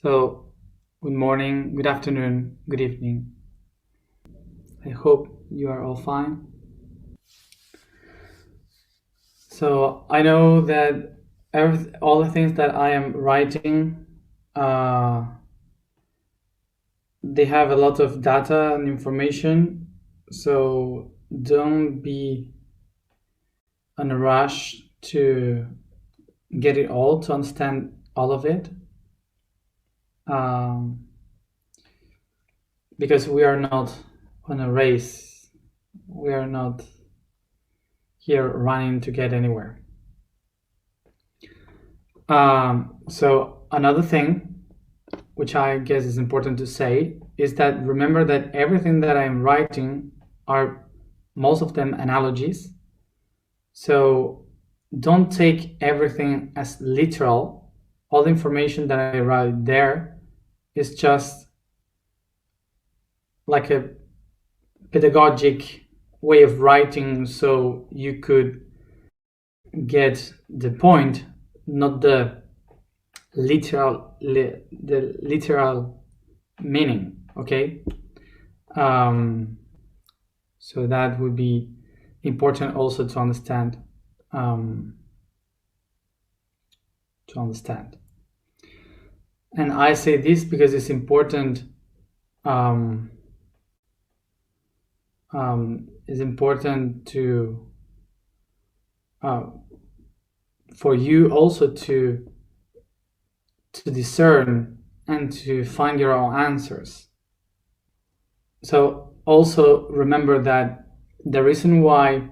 So, good morning, good afternoon, good evening. I hope you are all fine. So, I know that all the things that I am writing, uh, they have a lot of data and information. So, don't be in a rush to get it all, to understand all of it. Because we are not on a race. We are not here running to get anywhere. So another thing, which I guess is important to say, is that remember that everything that I'm writing are most of them analogies. So don't take everything as literal. All the information that I write there is just like a pedagogic way of writing, so you could get the point, not the literal meaning. Okay, so that would be important also to understand. And I say this because it's important. It's important to for you also to discern and to find your own answers. So also remember that the reason why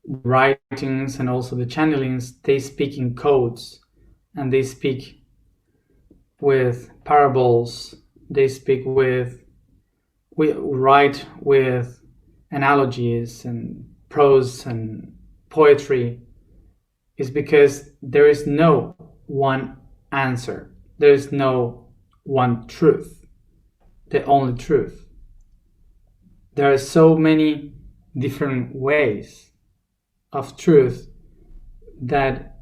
writings and also the channelings, they speak in codes and they speak with parables, they write with analogies and prose and poetry, is because there is no one answer. There is no one truth, the only truth. There are so many different ways of truth that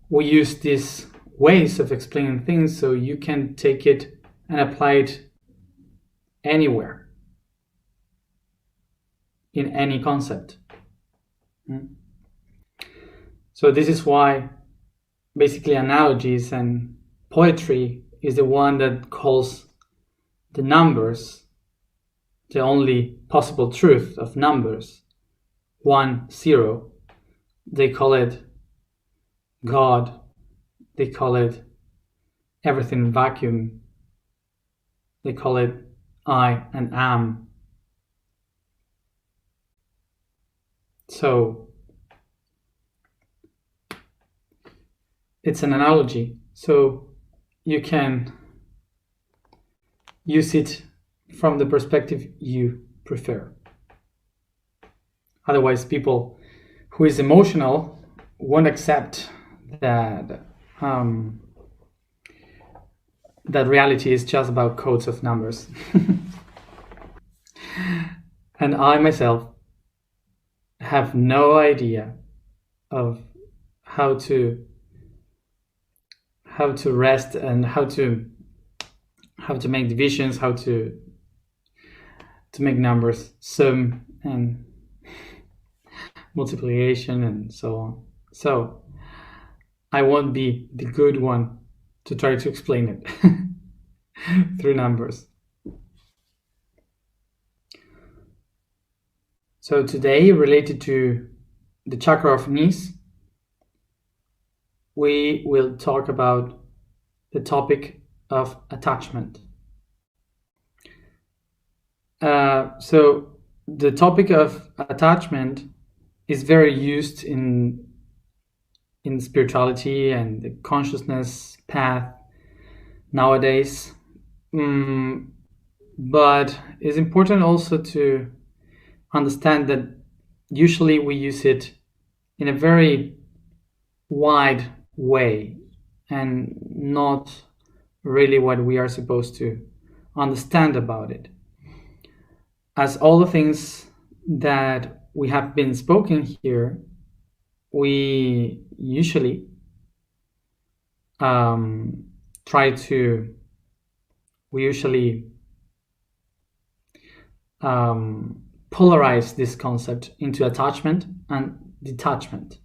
we use these ways of explaining things so you can take it and apply it anywhere, in any concept. So this is why basically analogies and poetry is the one that calls the numbers, the only possible truth of numbers, 1, 0. They call it God. They call it everything in vacuum. They call it I and am. So it's an analogy, so you can use it from the perspective you prefer. Otherwise, people who is emotional won't accept that that reality is just about codes of numbers. And I myself have no idea of how to rest and how to make divisions, how to make numbers, sum and multiplication and so on. So I won't be the good one to try to explain it through numbers. So today, related to the chakra of knees, we will talk about the topic of attachment. So the topic of attachment is very used in spirituality and the consciousness path nowadays, but it's important also to understand that usually we use it in a very wide way and not really what we are supposed to understand about it. As all the things that we have been spoken here, we usually we usually polarize this concept into attachment and detachment.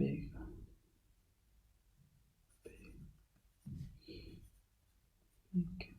Big. Okay.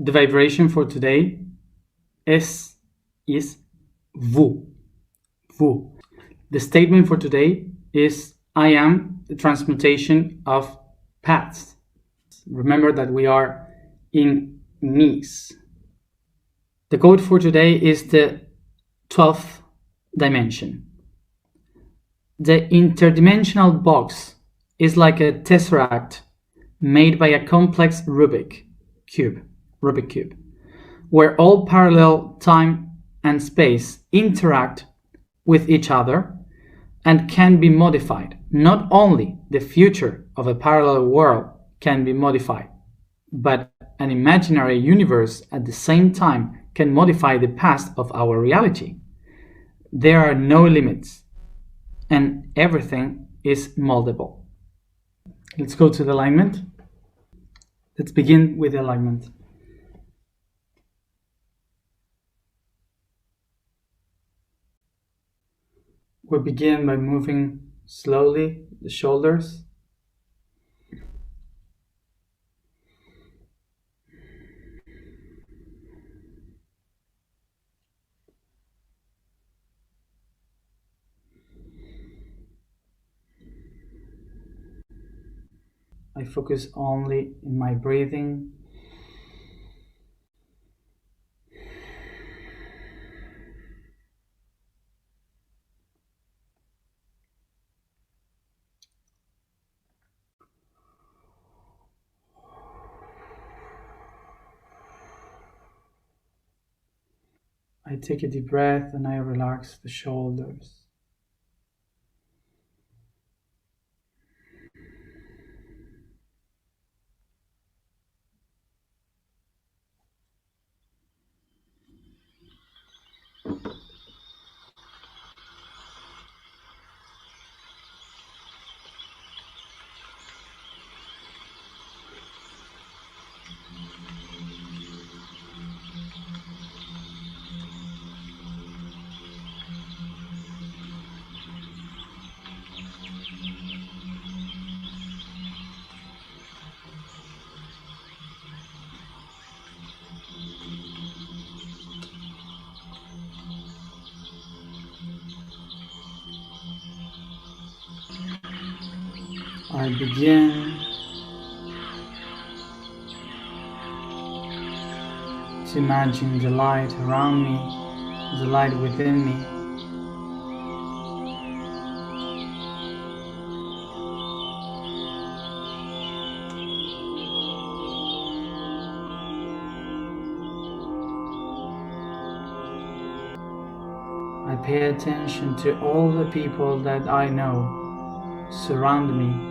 The vibration for today is vous. Vous. The statement for today is I am the transmutation of paths. Remember that we are in Nice. The code for today is the 12th dimension. The interdimensional box is like a tesseract made by a complex cube, Rubik cube, where all parallel time and space interact with each other and can be modified. Not only the future of a parallel world can be modified, but an imaginary universe at the same time can modify the past of our reality. There are no limits, and everything is moldable. Let's go to the alignment. Let's begin with the alignment. We begin by moving slowly the shoulders. I focus only in my breathing. I take a deep breath and I relax the shoulders. I begin to imagine the light around me, the light within me. I pay attention to all the people that I know surround me.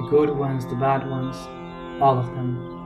The good ones, the bad ones, all of them.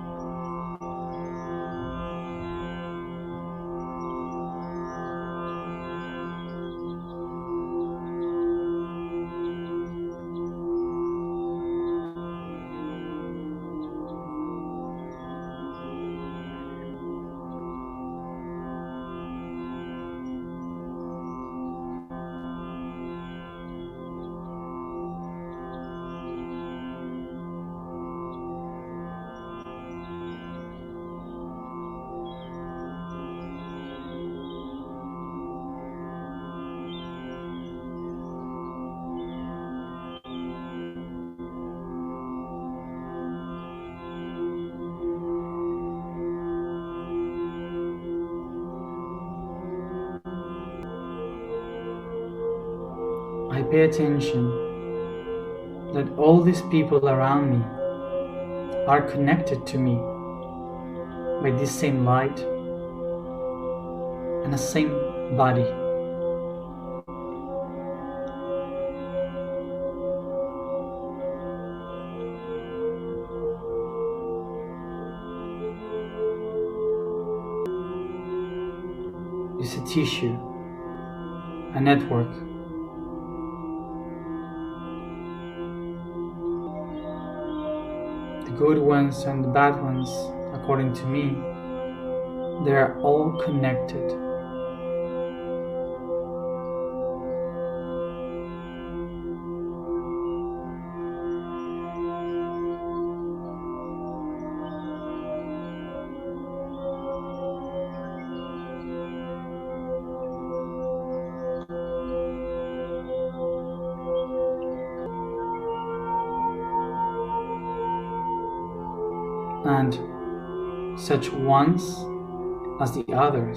I pay attention that all these people around me are connected to me by this same light and the same body. It's a tissue, a network. The good ones and the bad ones, according to me, they are all connected. And such ones as the others.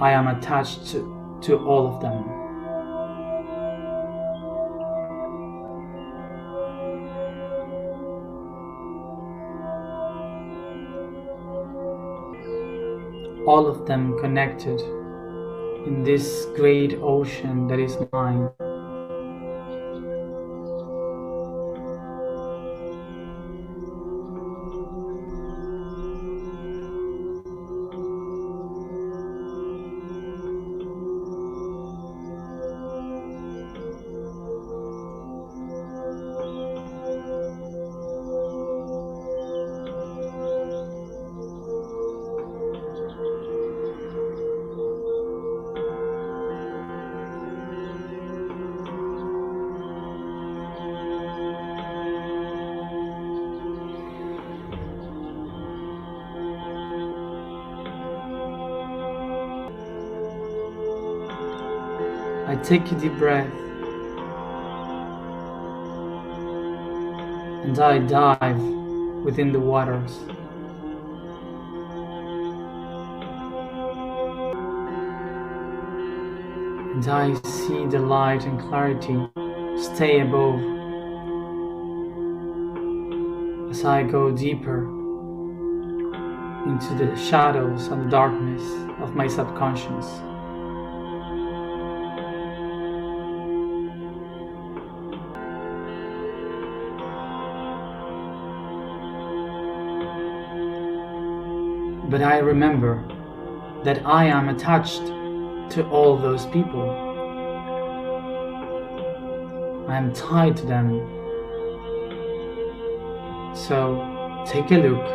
I am attached to all of them. all of them connected in this great ocean that is mine. I take a deep breath and I dive within the waters. And I see the light and clarity stay above as I go deeper into the shadows and darkness of my subconscious. But I remember that I am attached to all those people. I am tied to them. So take a look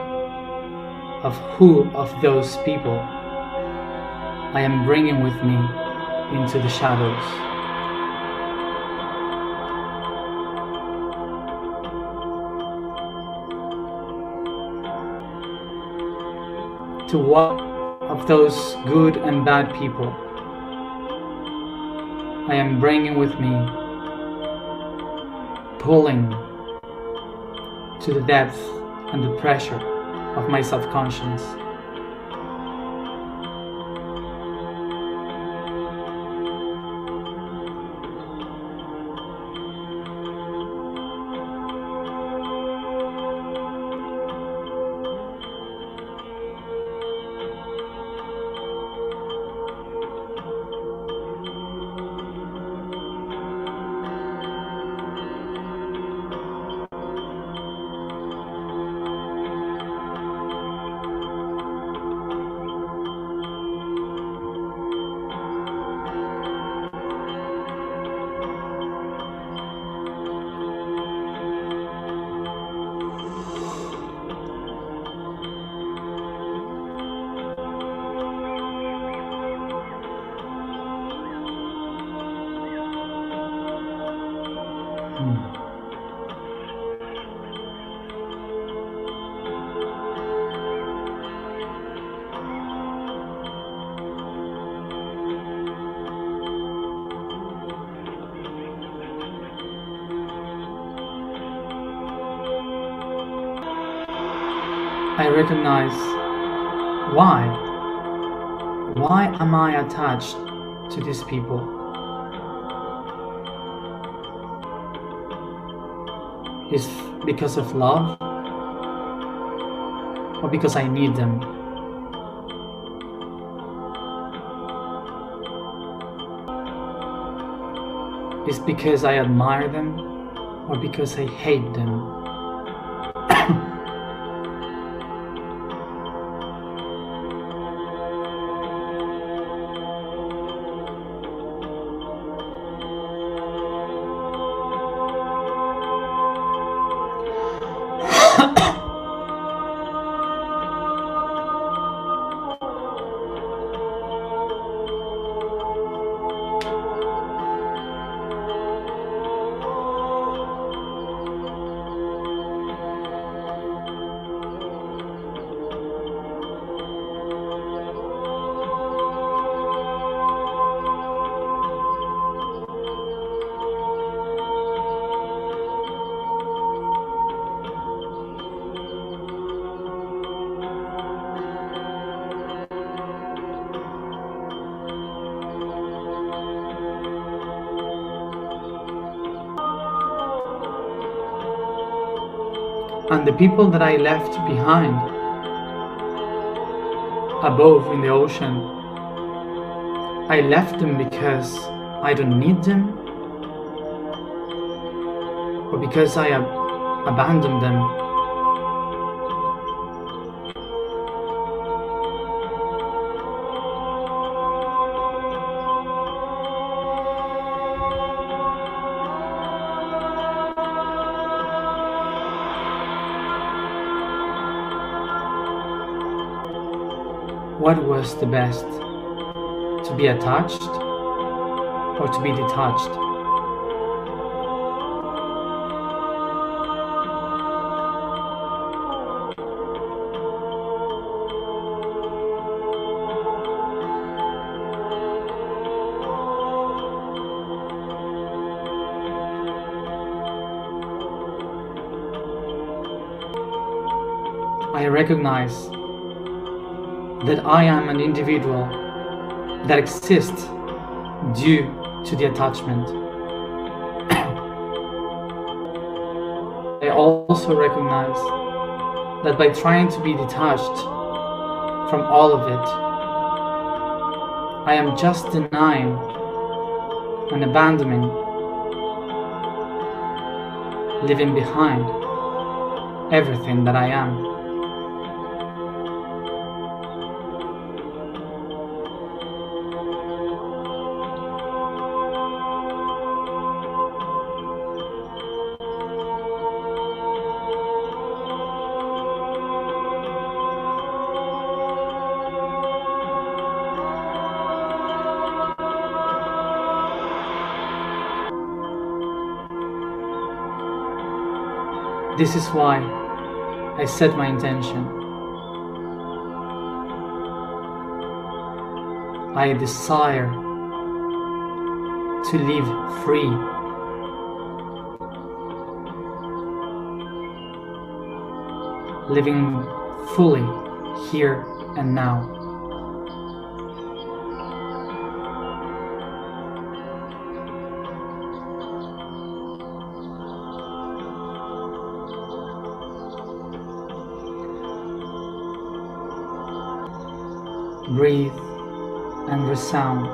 of who of those people I am bringing with me into the shadows. To what of those good and bad people I am bringing with me, pulling to the depth and the pressure of my subconscious. I recognize why. Why am I attached to these people? Is because of love or because I need them? Is because I admire them or because I hate them? And the people that I left behind above in the ocean. I left them because I don't need them, or because I abandoned them. What was the best? To be attached or to be detached? I recognize that I am an individual that exists due to the attachment. I also recognize that by trying to be detached from all of it, I am just denying and abandoning, leaving behind everything that I am. This is why I set my intention. I desire to live free. Living fully here and now. Breathe and resound.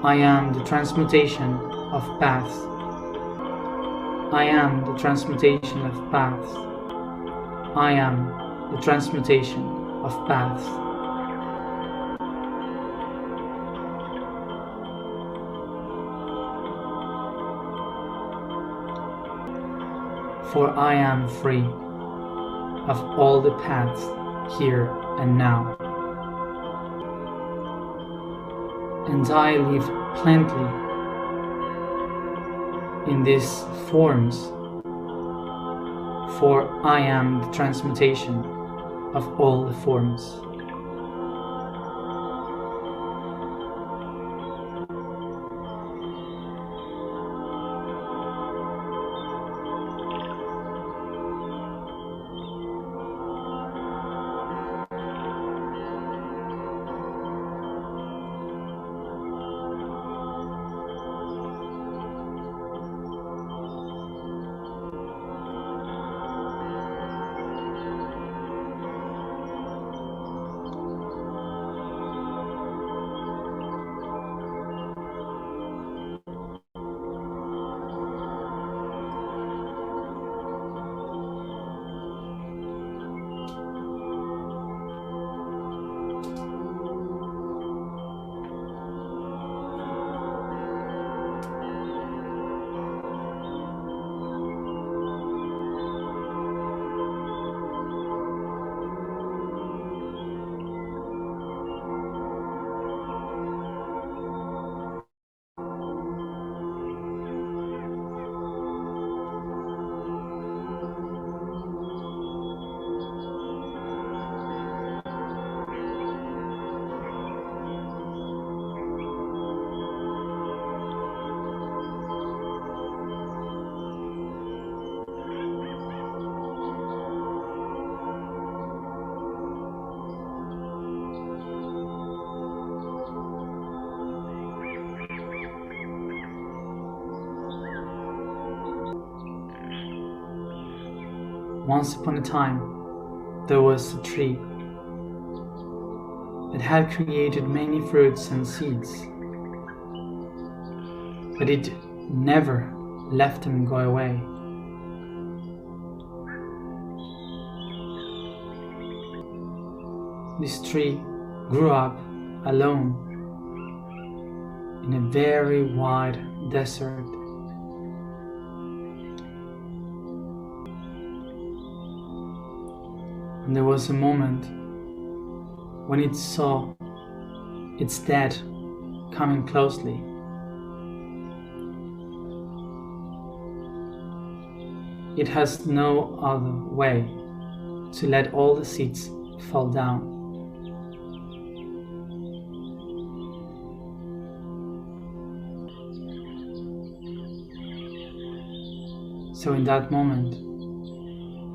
I am the transmutation of paths. I am the transmutation of paths. I am the transmutation of paths. For I am free of all the paths here and now. And I live plenty in these forms, for I am the transmutation of all the forms. Once upon a time, there was a tree that had created many fruits and seeds, but it never left him go away. This tree grew up alone in a very wide desert. And there was a moment when it saw its dad coming closely. It has no other way to let all the seeds fall down. So in that moment,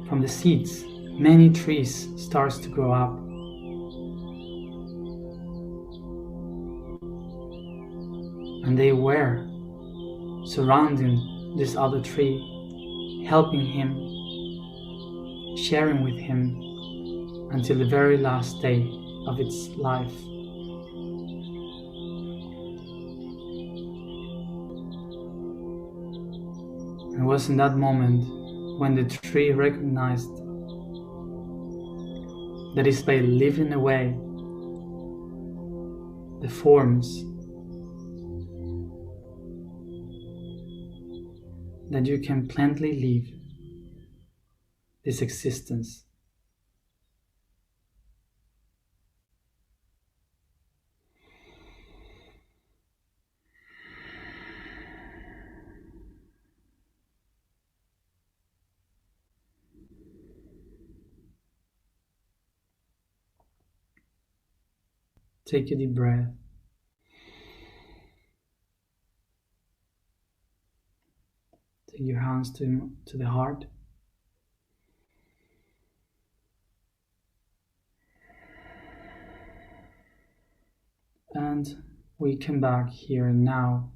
from the seeds, many trees starts to grow up. And they were surrounding this other tree, helping him, sharing with him until the very last day of its life. It was in that moment when the tree recognized that it's by living away the forms that you can plentifully live this existence. Take a deep breath. Take your hands to the heart. And we come back here and now.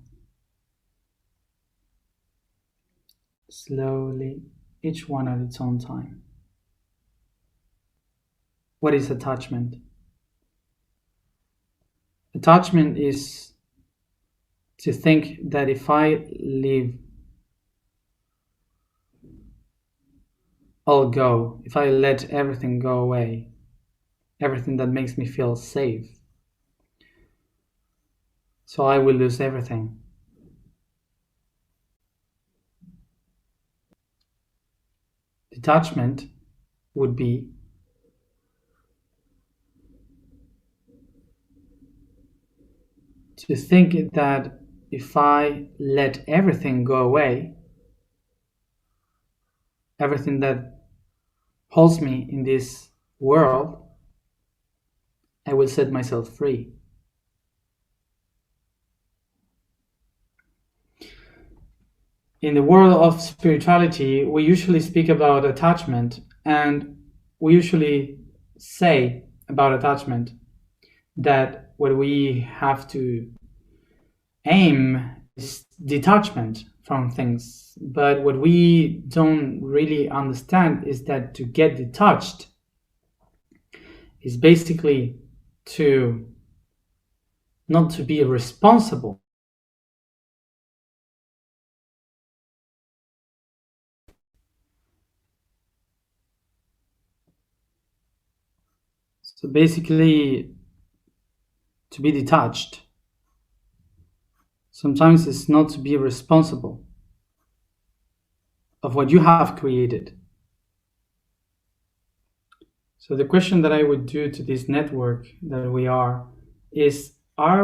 Slowly, each one at its own time. What is attachment? Attachment is to think that if I leave all go, if I let everything go away, everything that makes me feel safe, so I will lose everything. Detachment would be to think that if I let everything go away, everything that holds me in this world, I will set myself free. In the world of spirituality, we usually speak about attachment, and we usually say about attachment that what we have to aim is detachment from things. But what we don't really understand is that to get detached is basically to not to be responsible. So basically, to be detached sometimes it's not to be responsible of what you have created. So the question that I would do to this network that we are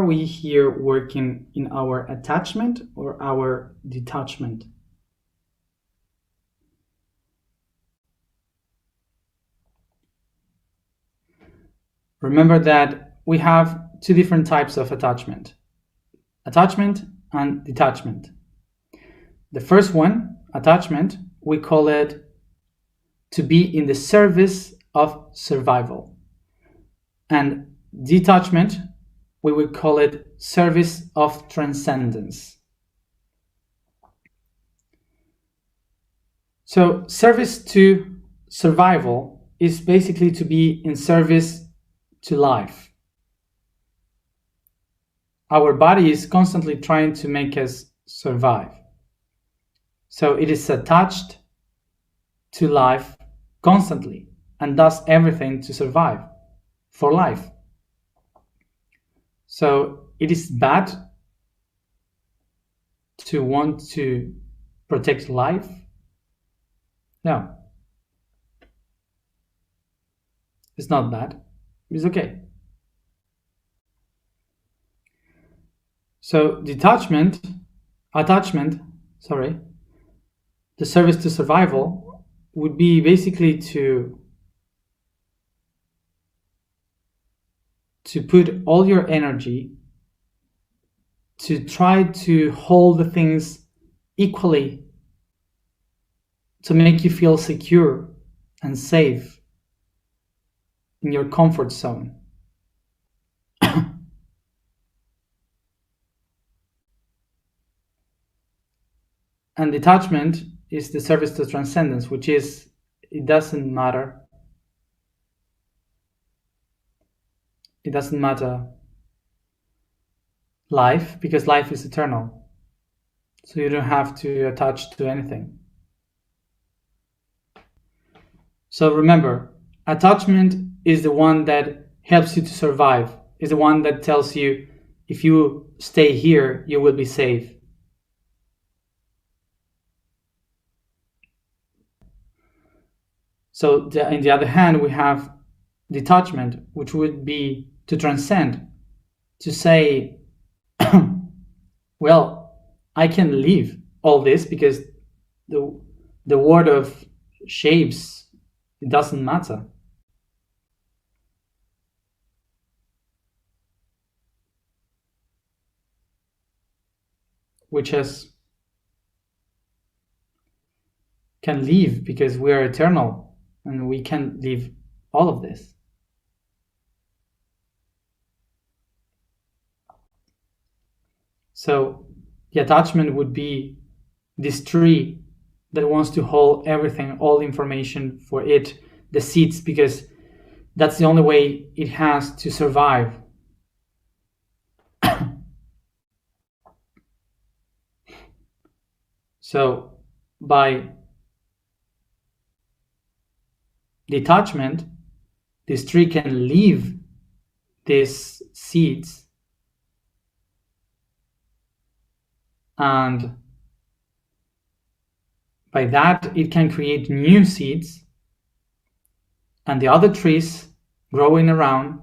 we here working in our attachment or our detachment? Remember that we have two different types of attachment and detachment. The first one, attachment, we call it to be in the service of survival. And detachment, we would call it service of transcendence. So service to survival is basically to be in service to life. Our body is constantly trying to make us survive. So it is attached to life constantly and does everything to survive for life. So it is bad to want to protect life? No. It's not bad. It's okay. So attachment, the service to survival would be basically to put all your energy to try to hold the things equally to make you feel secure and safe in your comfort zone. And detachment is the service to transcendence, which is, it doesn't matter. It doesn't matter life, because life is eternal. So you don't have to attach to anything. So remember, attachment is the one that helps you to survive, is the one that tells you if you stay here, you will be safe. So on the other hand, we have detachment, which would be to transcend, to say, well, I can leave all this because the world of shapes, it doesn't matter. Which can leave because we are eternal and we can leave all of this. So the attachment would be this tree that wants to hold everything, all the information for it, the seeds, because that's the only way it has to survive. So by detachment, this tree can leave these seeds and by that it can create new seeds, and the other trees growing around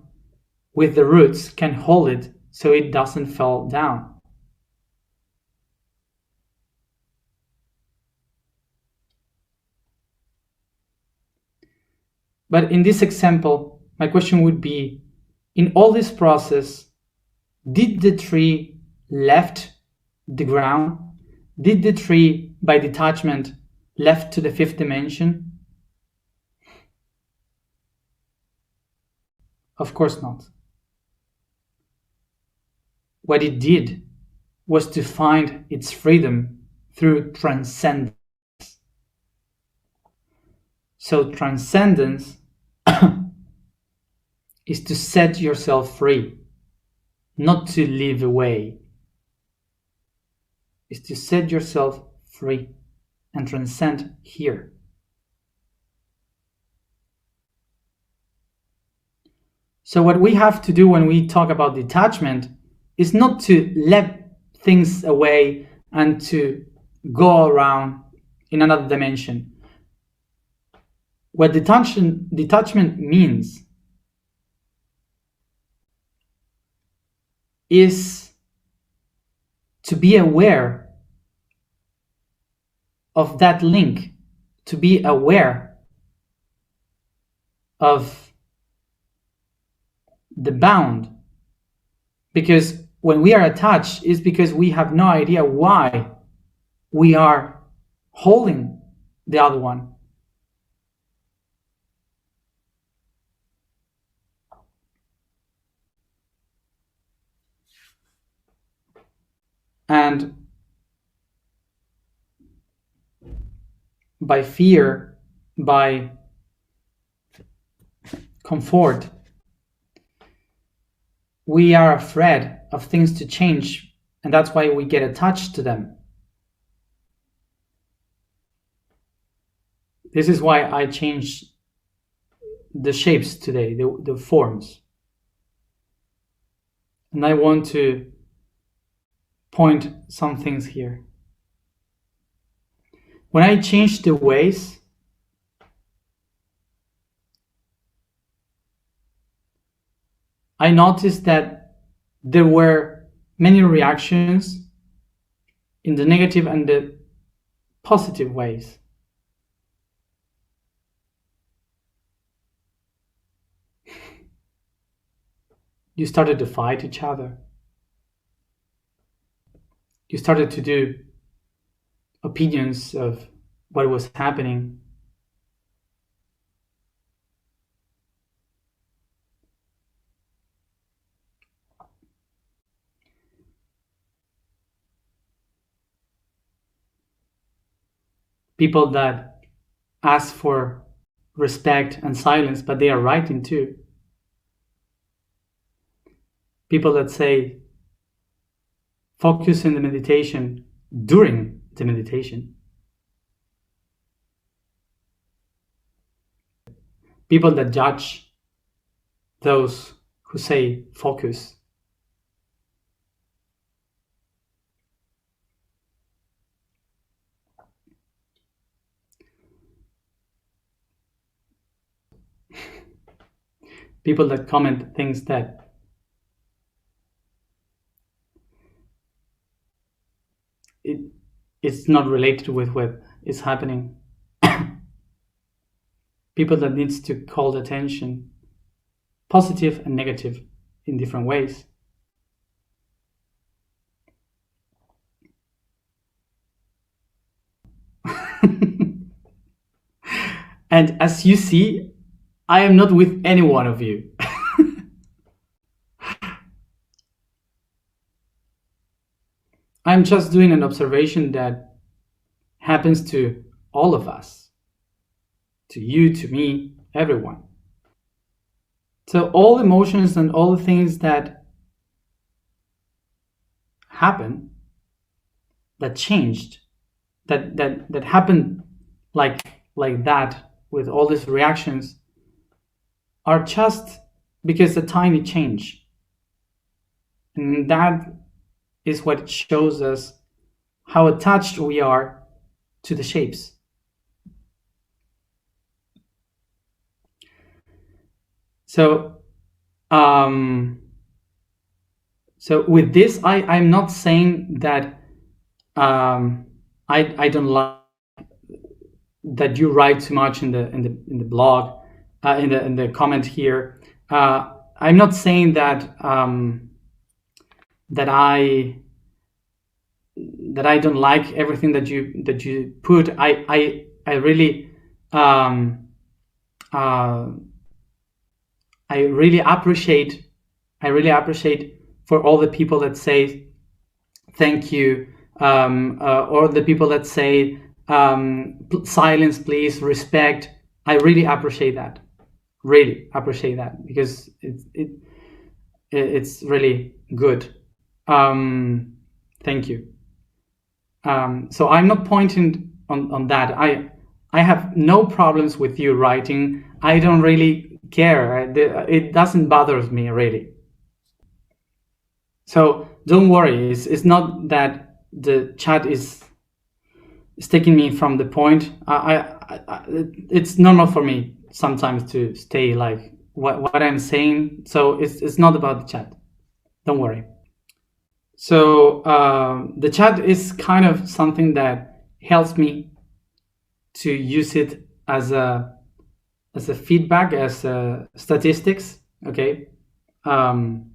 with the roots can hold it so it doesn't fall down. But in this example, my question would be, in all this process, did the tree left the ground? Did the tree, by detachment, left to the fifth dimension? Of course not. What it did was to find its freedom through transcendence. So transcendence is to set yourself free, not to live away. Is to set yourself free and transcend here. So what we have to do when we talk about detachment is not to let things away and to go around in another dimension. What detachment means is to be aware of that link, to be aware of the bound. Because when we are attached, it's because we have no idea why we are holding the other one. And by fear, by comfort. We are afraid of things to change, and that's why we get attached to them. This is why I changed the shapes today, the forms. And I want to point some things here. When I changed the ways, I noticed that there were many reactions in the negative and the positive ways. You started to fight each other. You started to do opinions of what was happening. People that ask for respect and silence, but they are writing too. People that say, focus on the meditation during the meditation. People that judge those who say focus. People that comment things that it's not related with what is happening. People that needs to call attention, positive and negative, in different ways. And as you see, I am not with any one of you. I'm just doing an observation that happens to all of us, to you, to me, everyone. So all emotions and all the things that happen, that changed, that happened like that, with all these reactions, are just because a tiny change. And that is what shows us how attached we are to the shapes. So with this, I'm not saying that I don't like that you write too much in the blog, in the comment here. I'm not saying that that I don't like everything that you put. I really I really appreciate for all the people that say thank you, or the people that say silence please, respect. I really appreciate that. Really appreciate that, because it's really good. Thank you. So I'm not pointing on that. I have no problems with you writing. I don't really care. It doesn't bother me really. So don't worry. It's not that the chat is taking me from the point. It's normal for me sometimes to stay like what I'm saying. So it's not about the chat. Don't worry. So the chat is kind of something that helps me to use it as a feedback, as statistics. Okay, even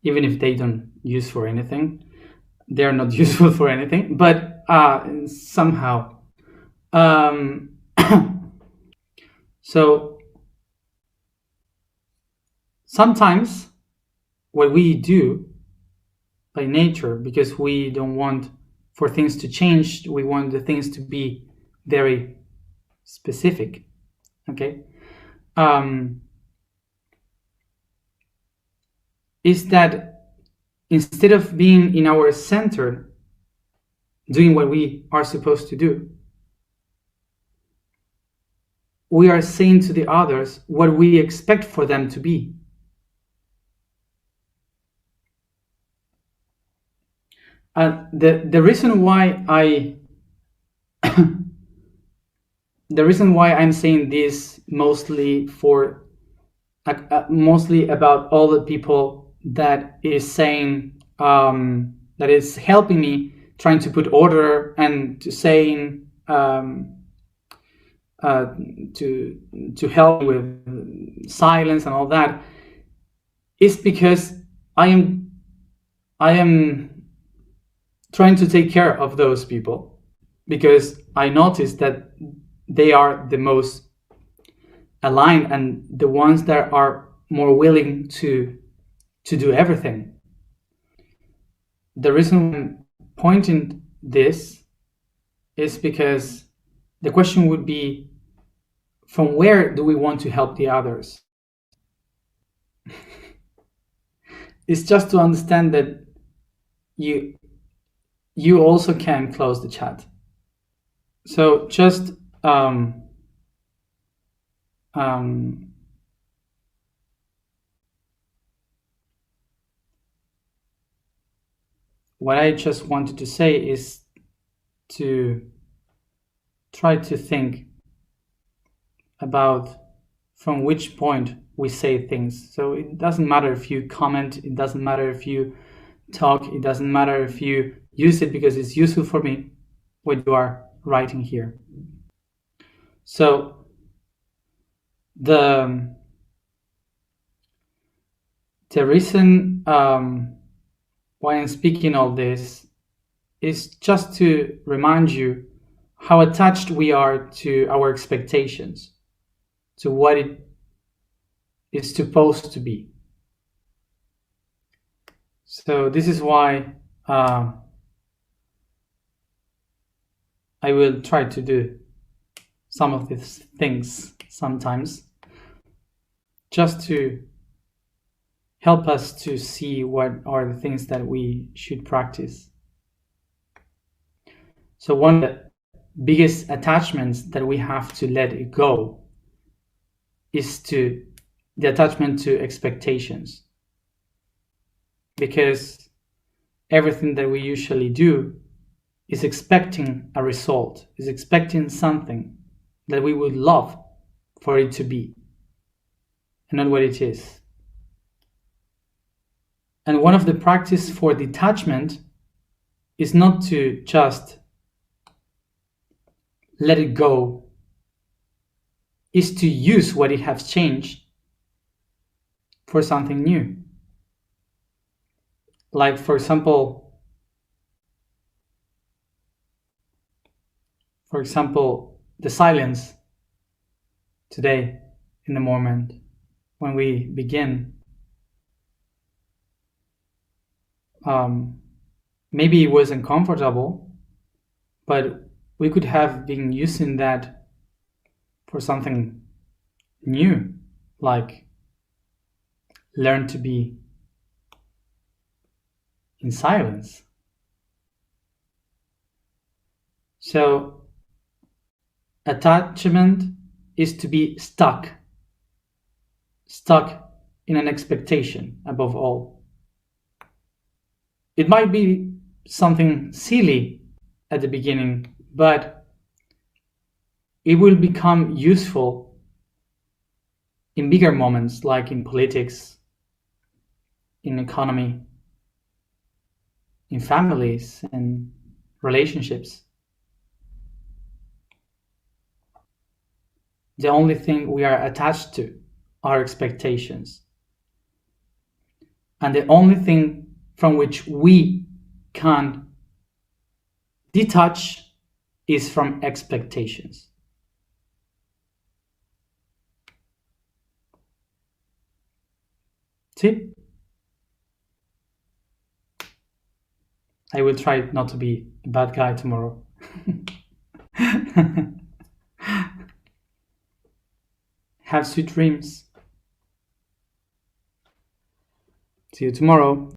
if they don't use for anything, they're not useful for anything. But somehow, so sometimes what we do by nature, because we don't want for things to change, we want the things to be very specific. Okay, is that instead of being in our center, doing what we are supposed to do, we are saying to the others what we expect for them to be. The reason why I'm saying this mostly about all the people that is saying that is helping me trying to put order and to saying to help with silence and all that is because I am trying to take care of those people, because I noticed that they are the most aligned and the ones that are more willing to do everything. The reason I'm pointing this is because the question would be, from where do we want to help the others? It's just to understand that you also can close the chat. So just what I just wanted to say is to try to think about from which point we say things. So it doesn't matter if you comment, it doesn't matter if you talk, it doesn't matter if you use it because it's useful for me what you are writing here. So the reason why I'm speaking all this is just to remind you how attached we are to our expectations, to what it is supposed to be. So this is why I will try to do some of these things sometimes, just to help us to see what are the things that we should practice. So one of the biggest attachments that we have to let it go is to the attachment to expectations, because everything that we usually do is expecting a result, is expecting something that we would love for it to be, and not what it is. And one of the practice for detachment is not to just let it go, is to use what it has changed for something new. Like, for example, the silence today in the moment when we begin. Maybe it wasn't comfortable, but we could have been using that for something new, like learn to be in silence. So attachment is to be stuck in an expectation above all. It might be something silly at the beginning, but it will become useful in bigger moments, like in politics, in economy, in families and relationships. The only thing we are attached to are expectations. And the only thing from which we can detach is from expectations. See? I will try not to be a bad guy tomorrow. Have sweet dreams. See you tomorrow.